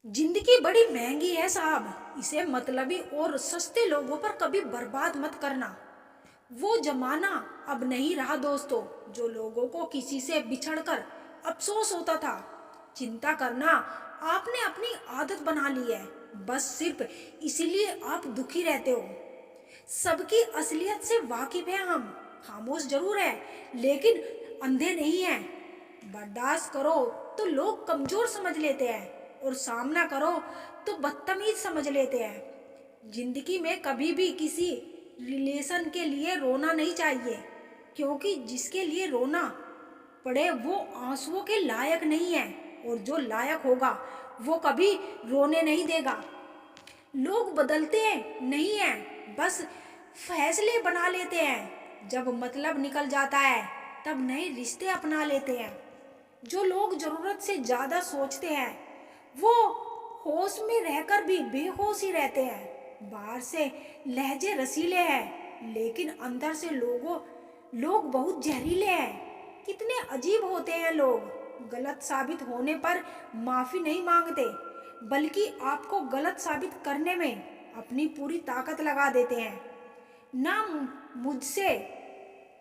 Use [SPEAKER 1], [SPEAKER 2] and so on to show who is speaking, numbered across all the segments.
[SPEAKER 1] जिंदगी बड़ी महंगी है साहब। इसे मतलबी और सस्ते लोगों पर कभी बर्बाद मत करना। वो जमाना अब नहीं रहा दोस्तों, जो लोगों को किसी से बिछड़कर अफसोस होता था। चिंता करना आपने अपनी आदत बना ली है, बस सिर्फ इसीलिए आप दुखी रहते हो। सबकी असलियत से वाकिफ है हम। खामोश जरूर है, लेकिन अंधे नहीं हैं। बर्दाश्त करो तो लोग कमजोर समझ लेते हैं, और सामना करो तो बदतमीज समझ लेते हैं। जिंदगी में कभी भी किसी रिलेशन के लिए रोना नहीं चाहिए, क्योंकि जिसके लिए रोना पड़े वो आंसुओं के लायक नहीं है, और जो लायक होगा वो कभी रोने नहीं देगा। लोग बदलते हैं नहीं हैं, बस फैसले बना लेते हैं। जब मतलब निकल जाता है तब नए रिश्ते अपना लेते हैं। जो लोग जरूरत से ज्यादा सोचते हैं वो होश में रहकर भी बेहोश ही रहते हैं। बाहर से लहजे रसीले हैं, लेकिन अंदर से लोग बहुत जहरीले हैं। कितने अजीब होते हैं लोग। गलत साबित होने पर माफी नहीं मांगते, बल्कि आपको गलत साबित करने में अपनी पूरी ताकत लगा देते हैं। ना मुझसे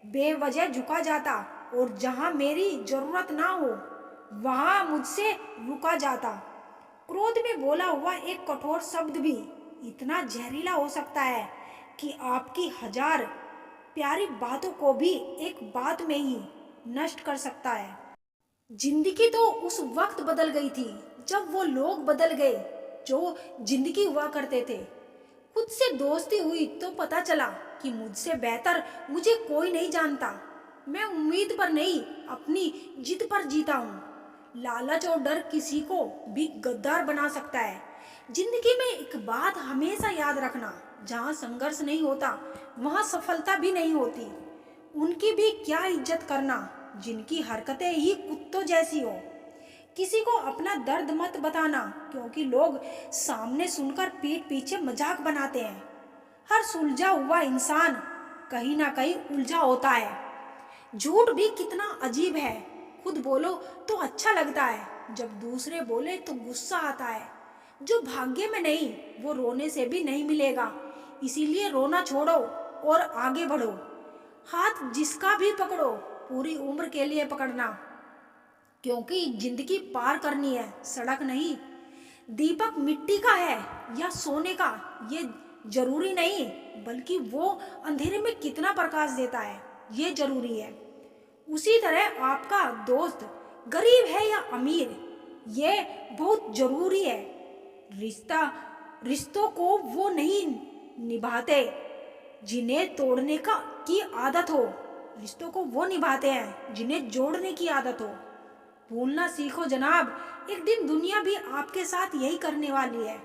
[SPEAKER 1] बेवजह झुका जाता, और जहां मेरी जरूरत ना हो वहां मुझसे रुका जाता। क्रोध में बोला हुआ एक कठोर शब्द भी इतना जहरीला हो सकता है कि आपकी हजार प्यारी बातों को भी एक बात में ही नष्ट कर सकता है। जिंदगी तो उस वक्त बदल गई थी जब वो लोग बदल गए जो जिंदगी हुआ करते थे। खुद से दोस्ती हुई तो पता चला कि मुझसे बेहतर मुझे कोई नहीं जानता। मैं उम्मीद पर नहीं, अपनी जिद पर जीता हूँ। लालच और डर किसी को भी गद्दार बना सकता है। जिंदगी में एक बात हमेशा याद रखना, जहाँ संघर्ष नहीं होता वहाँ सफलता भी नहीं होती। उनकी भी क्या इज्जत करना जिनकी हरकतें ही कुत्तों जैसी हो। किसी को अपना दर्द मत बताना, क्योंकि लोग सामने सुनकर पीठ पीछे मजाक बनाते हैं। हर सुलझा हुआ इंसान कहीं ना कहीं उलझा होता है। झूठ भी कितना अजीब है। खुद बोलो तो अच्छा लगता है, जब दूसरे बोले तो गुस्सा आता है। जो भाग्य में नहीं वो रोने से भी नहीं मिलेगा। इसीलिए रोना छोड़ो और आगे बढ़ो। हाथ जिसका भी पकड़ो, पूरी उम्र के लिए पकड़ना, क्योंकि जिंदगी पार करनी है, सड़क नहीं। दीपक मिट्टी का है या सोने का ये जरूरी नहीं, बल्कि वो अंधेरे में कितना प्रकाश देता है ये जरूरी है। उसी तरह आपका दोस्त गरीब है या अमीर ये बहुत जरूरी है। रिश्ता रिश्तों को वो नहीं निभाते जिन्हें तोड़ने का की आदत हो। रिश्तों को वो निभाते हैं जिन्हें जोड़ने की आदत हो। भूलना सीखो जनाब, एक दिन दुनिया भी आपके साथ यही करने वाली है।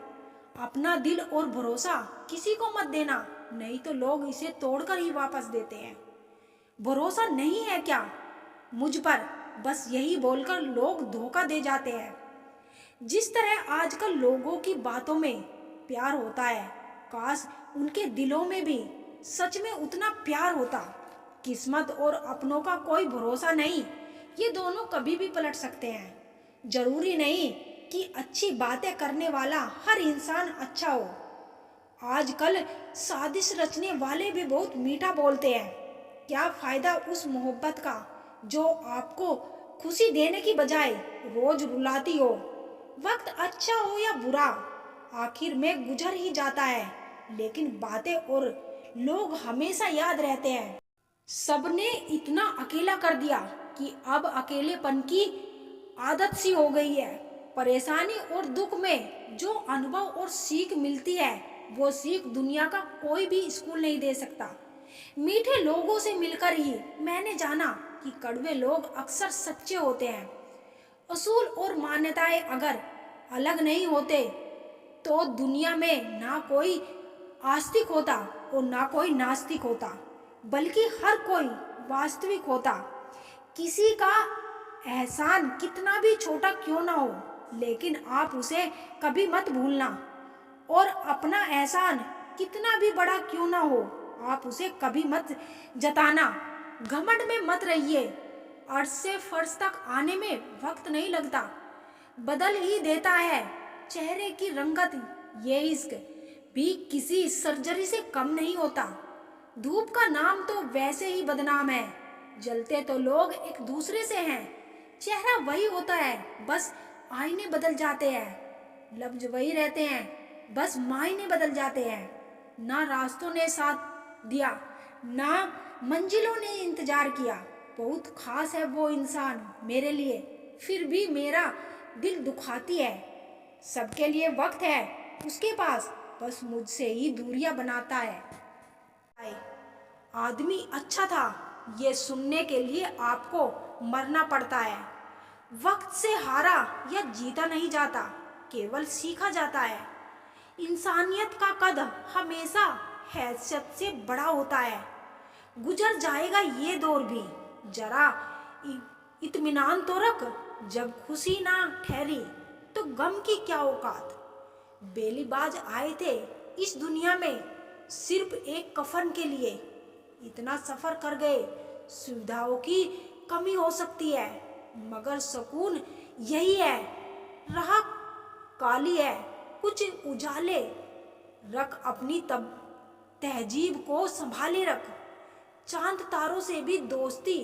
[SPEAKER 1] अपना दिल और भरोसा किसी को मत देना, नहीं तो लोग इसे तोड़कर ही वापस देते हैं। भरोसा नहीं है क्या मुझ पर, बस यही बोलकर लोग धोखा दे जाते हैं। जिस तरह आजकल लोगों की बातों में प्यार होता है, काश उनके दिलों में भी सच में उतना प्यार होता। किस्मत और अपनों का कोई भरोसा नहीं, ये दोनों कभी भी पलट सकते हैं। जरूरी नहीं कि अच्छी बातें करने वाला हर इंसान अच्छा हो। आजकल साजिश रचने वाले भी बहुत मीठा बोलते हैं। क्या फायदा उस मोहब्बत का जो आपको खुशी देने की बजाय रोज रुलाती हो। वक्त अच्छा हो या बुरा आखिर में गुजर ही जाता है, लेकिन बातें और लोग हमेशा याद रहते हैं। सबने इतना अकेला कर दिया कि अब अकेलेपन की आदत सी हो गई है। परेशानी और दुख में जो अनुभव और सीख मिलती है वो सीख दुनिया का कोई भी स्कूल नहीं दे सकता। मीठे लोगों से मिलकर ही मैंने जाना कि कड़वे लोग अक्सर सच्चे होते हैं। असूल और मान्यताएं अगर अलग नहीं होते तो दुनिया में ना कोई आस्तिक होता और ना कोई नास्तिक होता, बल्कि हर कोई वास्तविक होता। किसी का एहसान कितना भी छोटा क्यों ना हो, लेकिन आप उसे कभी मत भूलना। और अपना एहसान कितना भी बड़ा क्यों ना हो, आप उसे कभी मत जताना। घमंड में मत रहिए। अर्श से फर्श तक आने में वक्त नहीं लगता, बदल ही देता है। चेहरे की रंगत, ये इश्क भी किसी सर्जरी से कम नहीं होता। धूप का नाम तो वैसे ही बदनाम है, जलते तो लोग एक दूसरे से हैं। चेहरा वही होता है, बस आईने बदल जाते हैं। लफ्ज वही रहते हैं, बस मायने बदल जाते हैं। ना रास्तों ने साथ दिया, ना मंजिलों ने इंतजार किया। बहुत खास है वो इंसान मेरे लिए, फिर भी मेरा दिल दुखाती है। सबके लिए वक्त है उसके पास, बस मुझसे ही दूरियां बनाता है। आदमी अच्छा था, ये सुनने के लिए आपको मरना पड़ता है। वक्त से हारा या जीता नहीं जाता, केवल सीखा जाता है। इंसानियत का कद हमेशा हैसियत से बड़ा होता है। गुजर जाएगा ये दौर भी, जरा इत्मीनान तो रख। जब खुशी ना ठहरी तो गम की क्या औकात। बेलीबाज आए थे इस दुनिया में सिर्फ एक कफन के लिए। इतना सफर कर गए, सुविधाओं की कमी हो सकती है, मगर सुकून यही है। राह काली है, कुछ उजाले रख, अपनी तब तहजीब को संभाले रख। चांद तारों से भी दोस्ती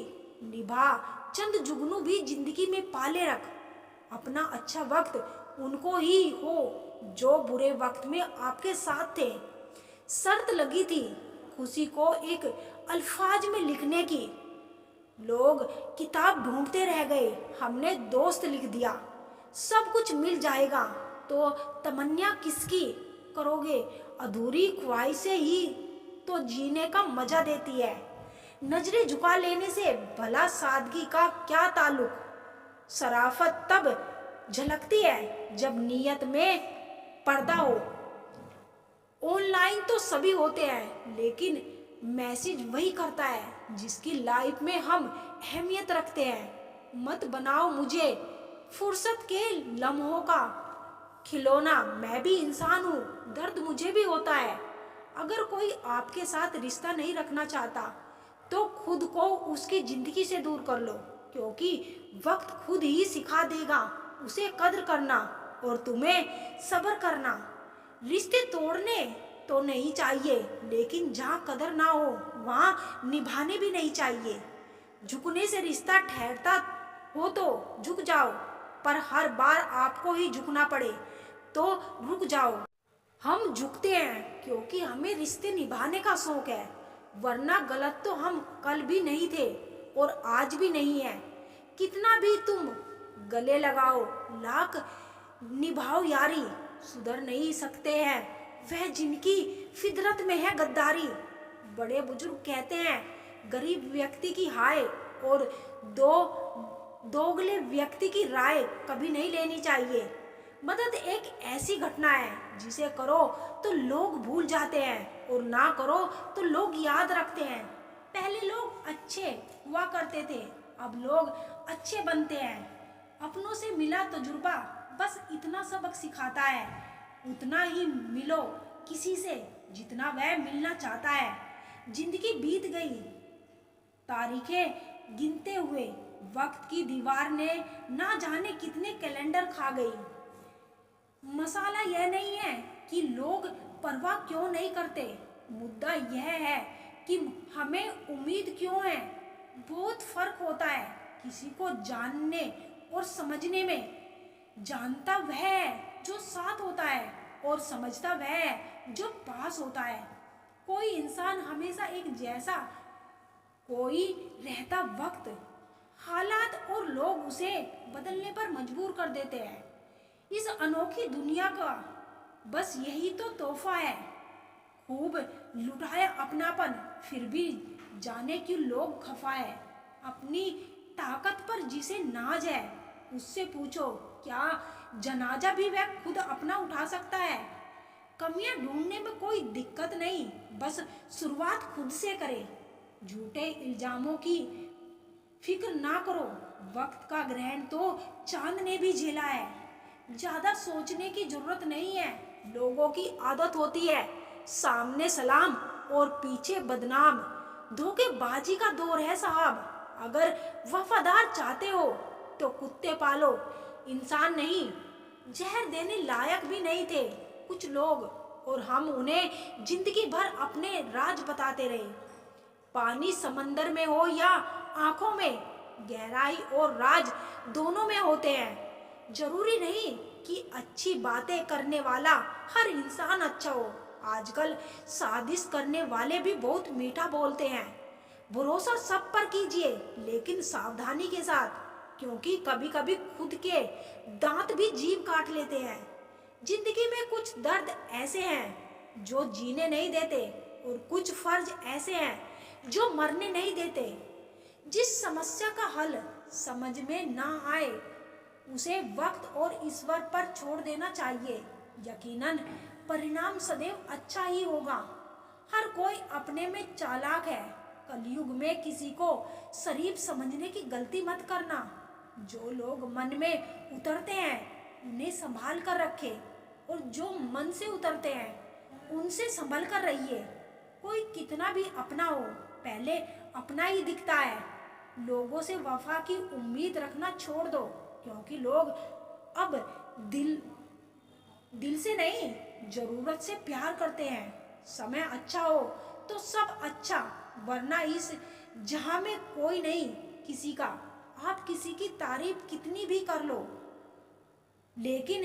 [SPEAKER 1] निभा, चंद जुगनू भी जिंदगी में पाले रख। अपना अच्छा वक्त उनको ही हो जो बुरे वक्त में आपके साथ थे। शर्त लगी थी खुशी को एक अल्फाज में लिखने की। लोग किताब ढूंढते रह गए, हमने दोस्त लिख दिया। सब कुछ मिल जाएगा तो तमन्ना किसकी करोगे। अधूरी ख्वाहिशें ही तो जीने का मजा देती है। नजरें झुका लेने से भला सादगी का क्या ताल्लुक। शराफत तब झलकती है जब नीयत में पर्दा हो। ऑनलाइन तो सभी होते हैं, लेकिन मैसेज वही करता है जिसकी लाइफ में हम अहमियत रखते हैं। मत बनाओ मुझे फुर्सत के लम्हों का खिलौना, मैं भी इंसान हूँ, दर्द मुझे भी होता है। अगर कोई आपके साथ रिश्ता नहीं रखना चाहता तो खुद को उसकी जिंदगी से दूर कर लो, क्योंकि वक्त खुद ही सिखा देगा उसे कद्र करना और तुम्हें सब्र करना। रिश्ते तोड़ने तो नहीं चाहिए, लेकिन जहाँ कदर ना हो वहाँ निभाने भी नहीं चाहिए। झुकने से रिश्ता ठहरता हो तो झुक जाओ, पर हर बार आपको ही झुकना पड़े तो रुक जाओ। हम झुकते हैं क्योंकि हमें रिश्ते निभाने का शौक है, वरना गलत तो हम कल भी नहीं थे और आज भी नहीं है। कितना भी तुम गले लगाओ, लाख निभाओ यारी, सुधर नहीं सकते हैं वह जिनकी फितरत में है गद्दारी। बड़े बुजुर्ग कहते हैं गरीब व्यक्ति की हाय और दोगले व्यक्ति की राय कभी नहीं लेनी चाहिए। मदद एक ऐसी घटना है जिसे करो तो लोग भूल जाते हैं और ना करो तो लोग याद रखते हैं। पहले लोग अच्छे हुआ करते थे, अब लोग अच्छे बनते हैं। अपनों से मिला तजुर्बा बस इतना सबक सिखाता है, उतना ही मिलो किसी से जितना वह मिलना चाहता है। जिंदगी बीत गई तारीखें गिनते हुए, वक्त की दीवार ने ना जाने कितने कैलेंडर खा गई। मसाला यह नहीं है कि लोग परवाह क्यों नहीं करते, मुद्दा यह है कि हमें उम्मीद क्यों है। बहुत फर्क होता है किसी को जानने और समझने में। जानता वह है जो साथ होता है और समझता वह है जो पास होता है। कोई इंसान हमेशा एक जैसा कोई रहता, वक्त हालात और लोग उसे बदलने पर मजबूर कर देते हैं। इस अनोखी दुनिया का बस यही तो तोहफा है, खूब लुटाया अपनापन, फिर भी जाने क्यों लोग खफा है। अपनी ताकत पर जिसे नाज है उससे पूछो क्या जनाजा भी वह खुद अपना उठा सकता है। कमियां ढूंढने में कोई दिक्कत नहीं, बस शुरुआत खुद से करे। झूठे इल्जामों की फिक्र ना करो, वक्त का ग्रहण तो चांद ने भी झेला है। ज्यादा सोचने की जरूरत नहीं है, लोगों की आदत होती है सामने सलाम और पीछे बदनाम। धोखेबाजी का दौर है साहब, अगर वफादार चाहते हो तो कुत्ते पालो, इंसान नहीं। जहर देने लायक भी नहीं थे कुछ लोग, और हम उन्हें जिंदगी भर अपने राज बताते रहे। पानी समंदर में हो या आंखों में, गहराई और राज दोनों में होते हैं। जरूरी नहीं कि अच्छी बातें करने वाला हर इंसान अच्छा हो। आजकल साजिश करने वाले भी बहुत मीठा बोलते हैं। भरोसा सब पर कीजिए, लेकिन सावधानी के साथ, क्योंकि कभी कभी खुद के दांत भी जीभ काट लेते हैं। जिंदगी में कुछ दर्द ऐसे हैं जो जीने नहीं देते, और कुछ फर्ज ऐसे हैं जो मरने नहीं देते। जिस समस्या का हल समझ में ना आए उसे वक्त और ईश्वर पर छोड़ देना चाहिए। यकीनन परिणाम सदैव अच्छा ही होगा। हर कोई अपने में चालाक है। कलयुग में किसी को शरीफ समझने की गलती मत करना। जो लोग मन में उतरते हैं उन्हें संभाल कर रखे, और जो मन से उतरते हैं उनसे संभल कर रहिए। कोई कितना भी अपना हो, पहले अपना ही दिखता है। लोगों से वफा की उम्मीद रखना छोड़ दो, क्योंकि लोग अब दिल दिल से नहीं, जरूरत से प्यार करते हैं। समय अच्छा हो तो सब अच्छा, वरना इस जहां में कोई नहीं किसी का। आप किसी की तारीफ कितनी भी कर लो, लेकिन